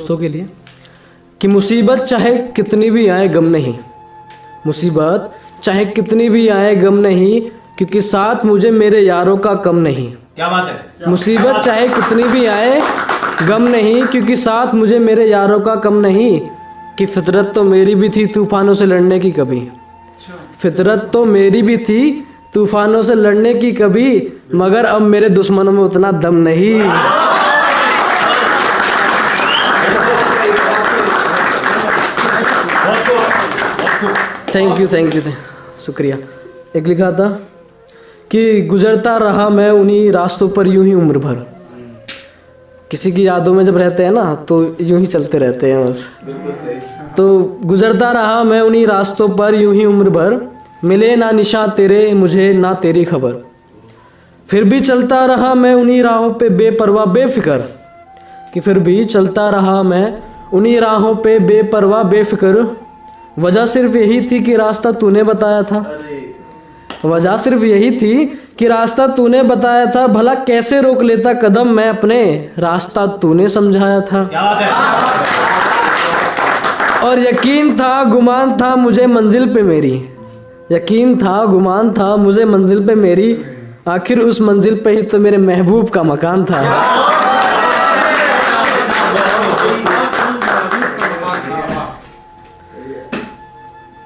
दोस्तों के लिए कि मुसीबत चाहे कितनी भी आए गम नहीं, मुसीबत चाहे कितनी भी आए गम नहीं, क्योंकि साथ मुझे मेरे यारों का कम नहीं। क्या बात है। मुसीबत चाहे कितनी भी आए गम नहीं, क्योंकि साथ मुझे मेरे यारों का कम नहीं। कि फितरत तो मेरी भी थी तूफानों से लड़ने की कभी, फितरत तो मेरी भी थी तूफानों से लड़ने की कभी, मगर अब मेरे दुश्मनों में उतना दम नहीं। थैंक यू शुक्रिया। एक लिखा था कि गुजरता रहा मैं उन्हीं रास्तों पर यूं ही उम्र भर। किसी की यादों में जब रहते हैं ना तो यूं ही चलते रहते हैं बस। तो गुजरता रहा मैं उन्हीं रास्तों पर यूं ही उम्र भर, मिले ना निशा तेरे मुझे ना तेरी खबर। फिर भी चलता रहा मैं उन्हीं राहों पे बेपरवाह बेफिक्र, कि फिर भी चलता रहा मैं उन्हीं राहों पे बेपरवाह बेफिक्र। वजह सिर्फ यही थी कि रास्ता तूने बताया था, वजह सिर्फ यही थी कि रास्ता तूने बताया था। भला कैसे रोक लेता कदम मैं अपने, रास्ता तूने समझाया था। क्या बात है। और यकीन था गुमान था मुझे मंजिल पे मेरी, यकीन था गुमान था मुझे मंजिल पे मेरी, आखिर उस मंजिल पे ही तो मेरे महबूब का मकान था।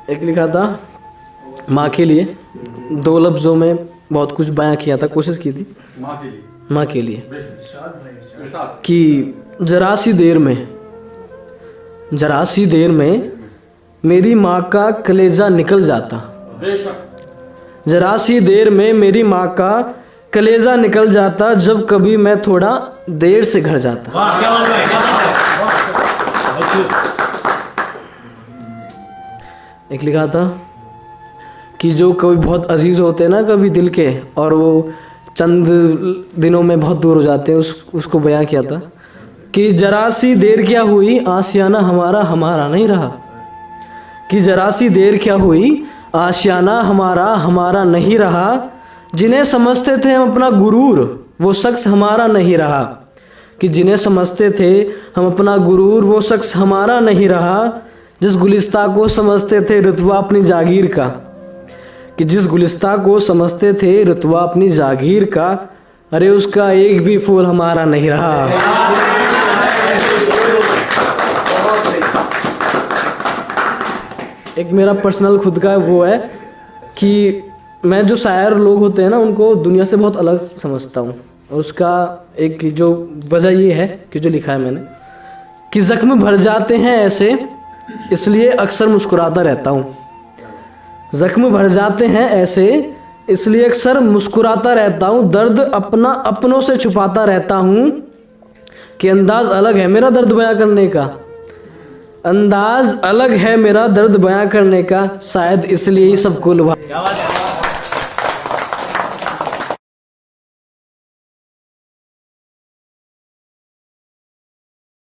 एक लिखा था माँ के लिए, 2 लफ्ज़ों में बहुत कुछ बयां किया था, कोशिश की थी माँ के लिए कि जरा सी देर में मेरी माँ का कलेजा निकल जाता, जरा सी देर में मेरी माँ का कलेजा निकल जाता, जब कभी मैं थोड़ा देर से घर जाता। एक लिखा था कि जो कभी बहुत अजीज होते हैं ना कभी दिल के, और वो चंद दिनों में बहुत दूर हो जाते हैं, उसको बयां किया था कि जरा सी देर क्या हुई आशियाना हमारा नहीं रहा, कि जरा सी देर क्या हुई आशियाना हमारा नहीं रहा। जिन्हें समझते थे हम अपना गुरूर वो शख्स हमारा नहीं रहा, कि जिन्हें समझते थे हम अपना गुरूर वो शख्स हमारा नहीं रहा। जिस गुलिस्ता को समझते थे रुतबा अपनी जागीर का, कि जिस गुलिस्ता को समझते थे रुतबा अपनी जागीर का, अरे उसका एक भी फूल हमारा नहीं रहा। एक मेरा पर्सनल खुद का वो है कि मैं जो शायर लोग होते हैं ना उनको दुनिया से बहुत अलग समझता हूँ, और उसका एक जो वजह ये है कि जो लिखा है मैंने कि जख्म भर जाते हैं ऐसे इसलिए अक्सर मुस्कुराता रहता हूँ, जख्म भर जाते हैं ऐसे इसलिए अक्सर मुस्कुराता रहता हूँ। दर्द अपना अपनों से छुपाता रहता हूँ, कि अंदाज अलग है मेरा दर्द बयां करने का, अंदाज अलग है मेरा दर्द बयां करने का, शायद इसलिए ही सबको लुभा।